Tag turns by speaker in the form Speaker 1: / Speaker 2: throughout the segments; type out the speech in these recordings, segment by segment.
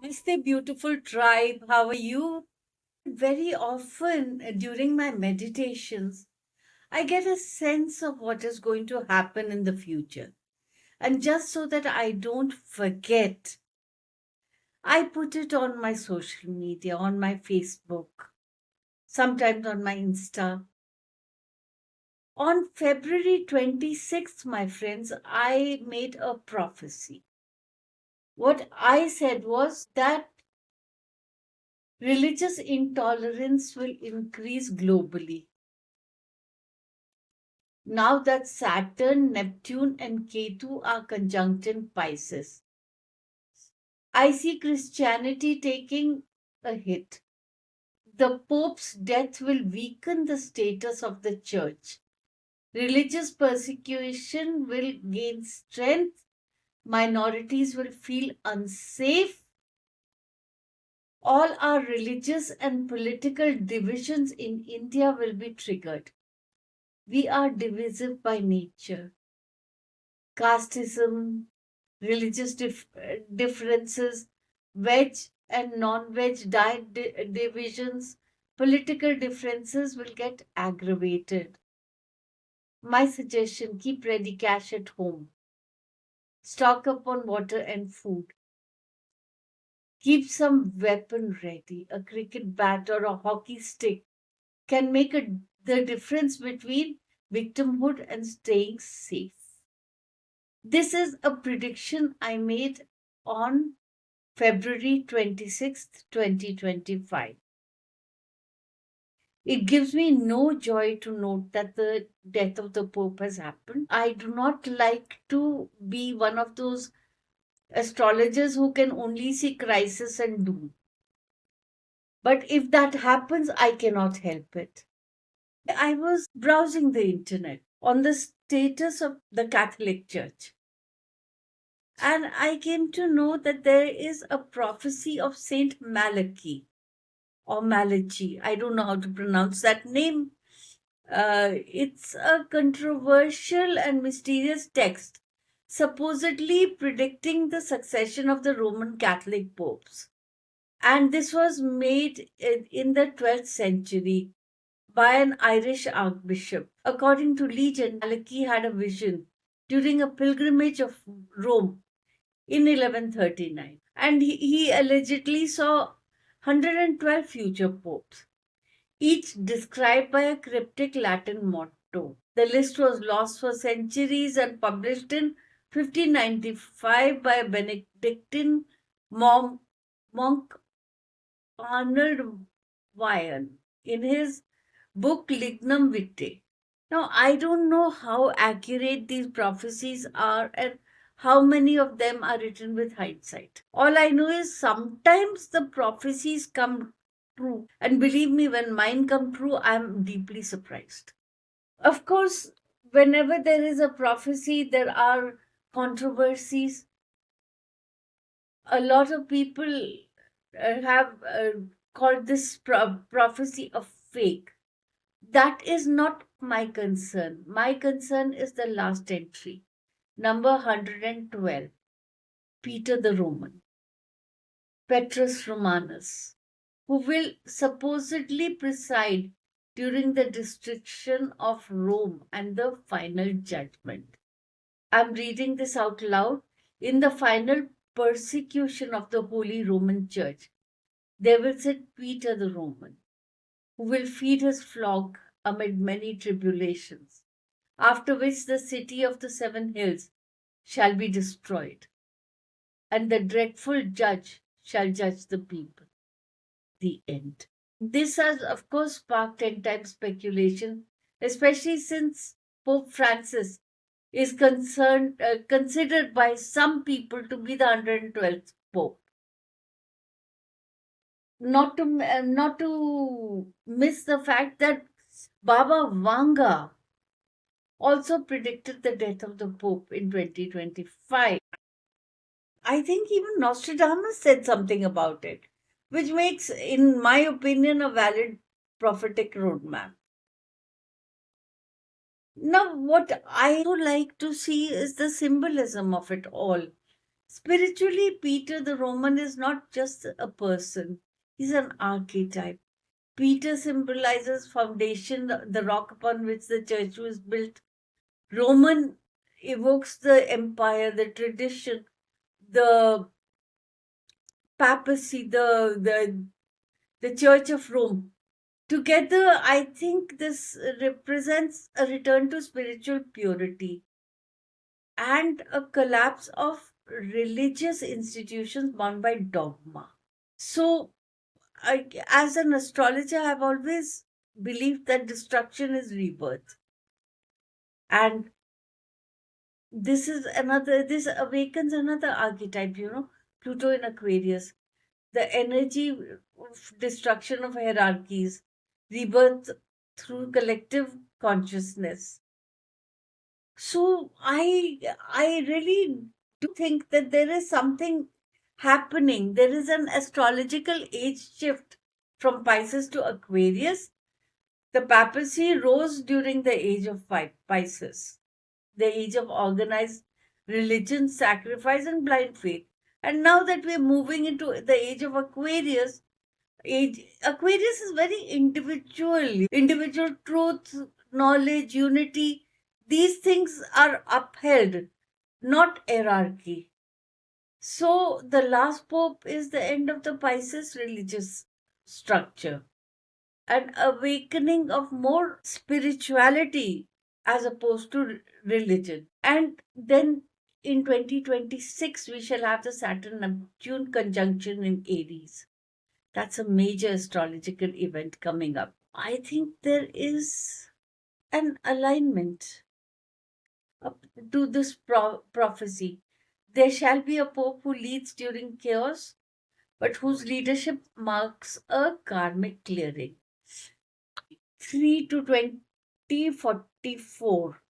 Speaker 1: Namaste, beautiful tribe. How are you? Very often during my meditations, I get a sense of what is going to happen in the future. And just so that I don't forget, I put it on my social media, on my Facebook, sometimes on my Insta. On February 26th, my friends, I made a prophecy. What I said was that religious intolerance will increase globally now that Saturn, Neptune, and Ketu are conjunct in Pisces. I see Christianity taking a hit. The Pope's death will weaken the status of the Church. Religious persecution will gain strength. Minorities will feel unsafe. All our religious and political divisions in India will be triggered. We are divisive by nature. Casteism, religious differences, veg and non-veg divisions, political differences will get aggravated. My suggestion, keep ready cash at home. Stock up on water and food. Keep some weapon ready. A cricket bat or a hockey stick can make the difference between victimhood and staying safe. This is a prediction I made on February 26th, 2025. It gives me no joy to note that the death of the Pope has happened. I do not like to be one of those astrologers who can only see crisis and doom. But if that happens, I cannot help it. I was browsing the internet on the status of the Catholic Church, and I came to know that there is a prophecy of Saint Malachi or Malachi. I don't know how to pronounce that name. It's a controversial and mysterious text, supposedly predicting the succession of the Roman Catholic popes. And this was made in the 12th century by an Irish archbishop. According to legend, Malachi had a vision during a pilgrimage of Rome in 1139. And he allegedly saw 112 future popes, each described by a cryptic Latin motto. The list was lost for centuries and published in 1595 by a Benedictine monk Arnold Wyan in his book Lignum Vitae. Now, I don't know how accurate these prophecies are and how many of them are written with hindsight. All I know is sometimes the prophecies come true. And believe me, when mine come true, I'm deeply surprised. Of course, whenever there is a prophecy, there are controversies. A lot of people have called this prophecy a fake. That is not my concern. My concern is the last entry, number 112, Peter the Roman, Petrus Romanus, who will supposedly preside during the destruction of Rome and the final judgment. I'm reading this out loud. In the final persecution of the Holy Roman Church, there will sit Peter the Roman, who will feed his flock amid many tribulations, after which the city of the seven hills shall be destroyed, and the dreadful judge shall judge the people. The end. This has, of course, sparked end time speculation, especially since Pope Francis is considered by some people to be the 112th Pope. Not to miss the fact that Baba Vanga also predicted the death of the Pope in 2025. I think even Nostradamus said something about it, which makes, in my opinion, a valid prophetic roadmap. Now, what I would like to see is the symbolism of it all. Spiritually, Peter the Roman is not just a person, he's an archetype. Peter symbolizes foundation, the rock upon which the church was built. Roman evokes the empire, the tradition, the papacy, the Church of Rome. Together, I think this represents a return to spiritual purity and a collapse of religious institutions bound by dogma. So, as an astrologer, I've always believed that destruction is rebirth. And this awakens another archetype, Pluto in Aquarius, the energy of destruction of hierarchies, rebirth through collective consciousness. So I really do think that there is something happening. There is an astrological age shift from Pisces to Aquarius. The papacy rose during the age of Pisces, the age of organized religion, sacrifice, and blind faith. And now that we're moving into the age of Aquarius is very individual truth, knowledge, unity. These things are upheld, not hierarchy. So the last pope is the end of the Pisces religious structure, an awakening of more spirituality as opposed to religion. And then in 2026, we shall have the Saturn Neptune conjunction in Aries. That's a major astrological event coming up. I think there is an alignment up to this prophecy. There shall be a pope who leads during chaos, but whose leadership marks a karmic clearing. 3 to 2044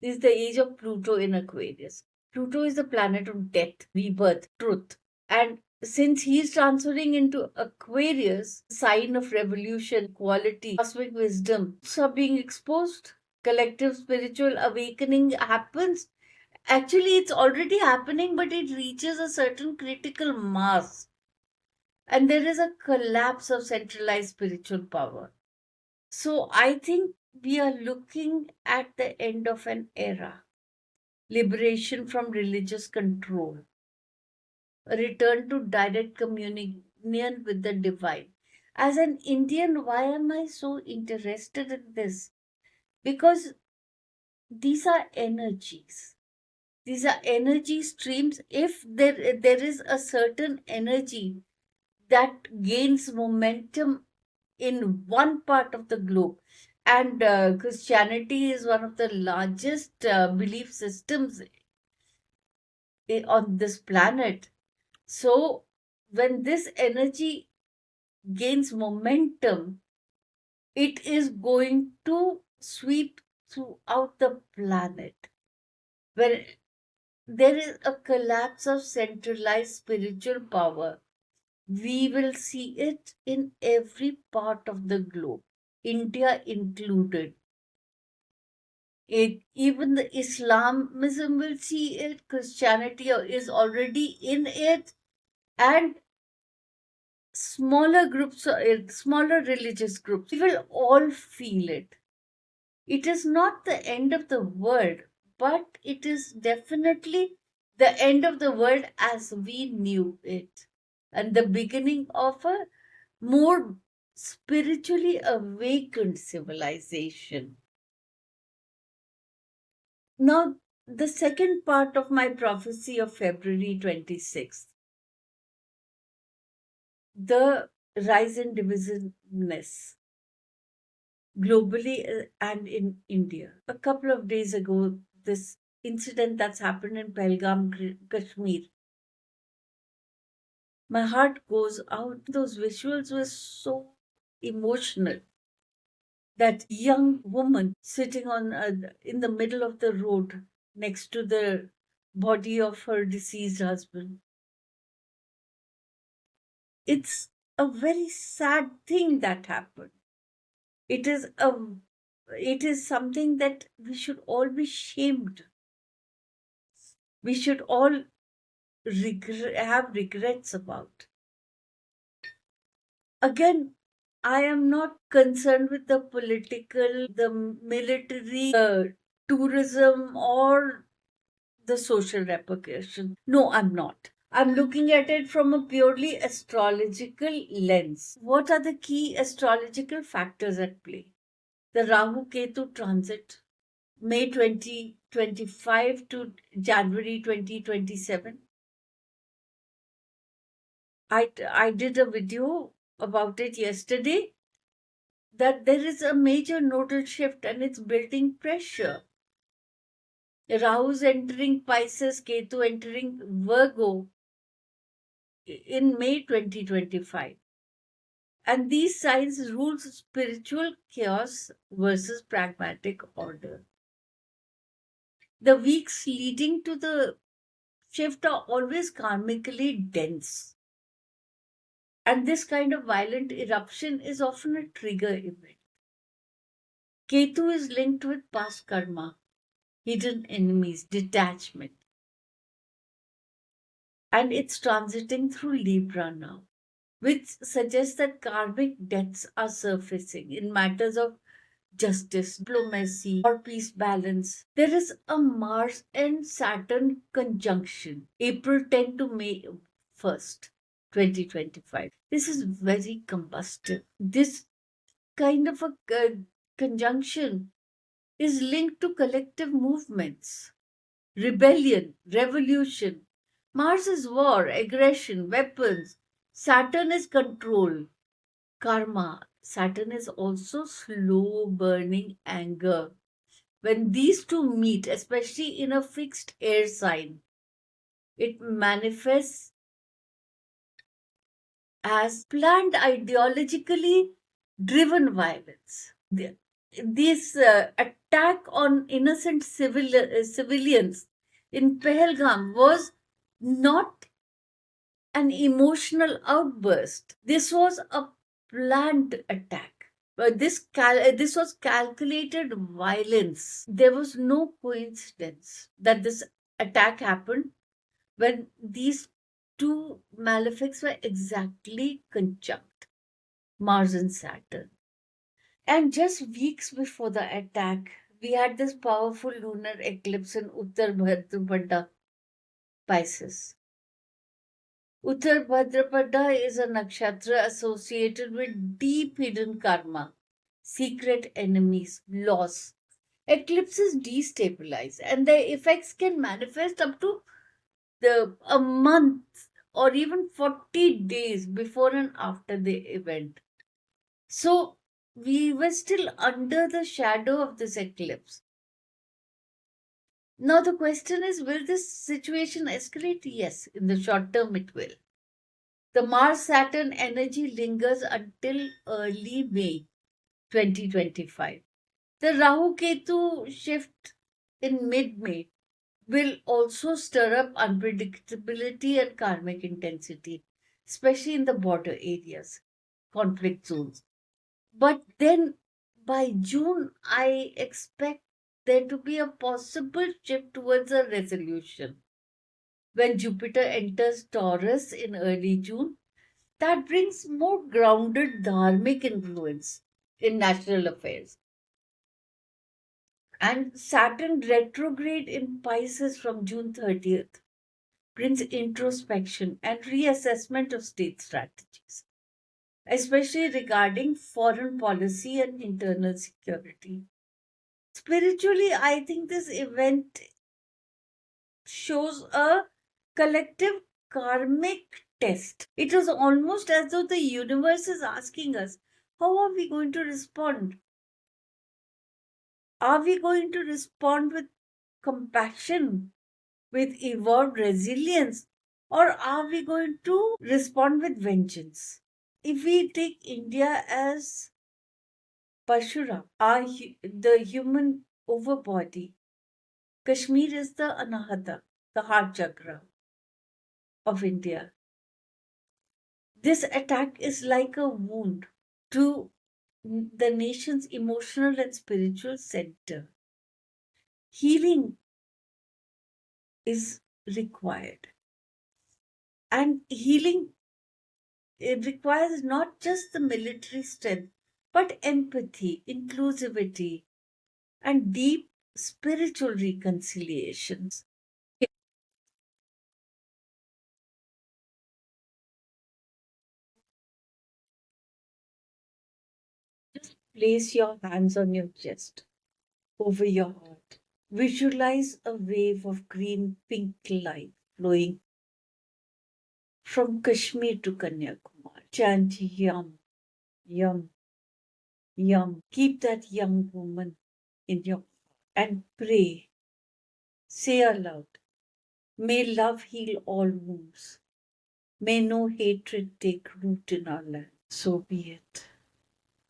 Speaker 1: is the age of Pluto in Aquarius. Pluto is the planet of death, rebirth, truth. And since he's transferring into Aquarius, sign of revolution, quality, cosmic wisdom, are being exposed. Collective spiritual awakening happens. Actually, it's already happening, but it reaches a certain critical mass. And there is a collapse of centralized spiritual power. So I think we are looking at the end of an era, liberation from religious control, a return to direct communion with the divine. As an Indian, why am I so interested in this? Because these are energies. These are energy streams. If there is a certain energy that gains momentum in one part of the globe, and Christianity is one of the largest belief systems on this planet. So, when this energy gains momentum, it is going to sweep throughout the planet. When there is a collapse of centralized spiritual power, we will see it in every part of the globe, India included. Even the Islamism will see it, Christianity is already in it, and smaller groups, smaller religious groups, we will all feel it. It is not the end of the world, but it is definitely the end of the world as we knew it, and the beginning of a more spiritually awakened civilization. Now, the second part of my prophecy of February 26th, the rise in divisiveness globally and in India. A couple of days ago, this incident that's happened in Pahalgam, Kashmir, my heart goes out. Those visuals were so emotional. That young woman sitting on in the middle of the road next to the body of her deceased husband. It's a very sad thing that happened. It is something that we should all be shamed. We should all have regrets about. Again, I am not concerned with the political, the military, tourism, or the social repercussion. No, I'm not. I'm looking at it from a purely astrological lens. What are the key astrological factors at play? The Rahu Ketu transit, May 2025 to January 2027. I did a video about it yesterday, that there is a major nodal shift and it's building pressure. Rahu's entering Pisces, Ketu entering Virgo in May 2025. And these signs rule spiritual chaos versus pragmatic order. The weeks leading to the shift are always karmically dense. And this kind of violent eruption is often a trigger event. Ketu is linked with past karma, hidden enemies, detachment. And it's transiting through Libra now, which suggests that karmic debts are surfacing in matters of justice, diplomacy, or peace balance. There is a Mars and Saturn conjunction, April 10 to May 1st, 2025. This is very combustive. This kind of a conjunction is linked to collective movements, rebellion, revolution. Mars is war, aggression, weapons. Saturn is control, karma. Saturn is also slow burning anger. When these two meet, especially in a fixed air sign, it manifests as planned, ideologically driven violence. This attack on innocent civilians in Pahalgam was not an emotional outburst. This was a planned attack. This was calculated violence. There was no coincidence that this attack happened when these two malefics were exactly conjunct, Mars and Saturn. And just weeks before the attack, we had this powerful lunar eclipse in Uttar Bhadrapada, Pisces. Uttar Bhadrapada is a nakshatra associated with deep hidden karma, secret enemies, loss. Eclipses destabilize, and their effects can manifest up to a month or even 40 days before and after the event. So we were still under the shadow of this eclipse. Now the question is, will this situation escalate? Yes, in the short term it will. The Mars Saturn energy lingers until early May 2025. The Rahu Ketu shift in mid May will also stir up unpredictability and karmic intensity, especially in the border areas, conflict zones. But then by June, I expect there to be a possible shift towards a resolution. When Jupiter enters Taurus in early June, that brings more grounded dharmic influence in national affairs. And Saturn retrograde in Pisces from June 30th brings introspection and reassessment of state strategies, especially regarding foreign policy and internal security. Spiritually, I think this event shows a collective karmic test. It was almost as though the universe is asking us, how are we going to respond? Are we going to respond with compassion, with evolved resilience, or are we going to respond with vengeance? If we take India as Parshura, the human overbody, Kashmir is the Anahata, the heart chakra of India. This attack is like a wound to the nation's emotional and spiritual center. Healing is required. And healing, it requires not just the military strength, but empathy, inclusivity, and deep spiritual reconciliations. Just place your hands on your chest, over your heart. Visualize a wave of green pink light flowing from Kashmir to Kanyakumari. Chant yum, yum, yum. Keep that young woman in your heart and pray. Say aloud, may love heal all wounds. May no hatred take root in our land. So be it.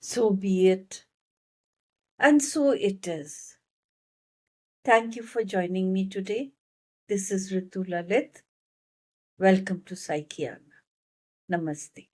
Speaker 1: So be it. And so it is. Thank you for joining me today. This is Ritu Lalit. Welcome to Psychiana. Namaste.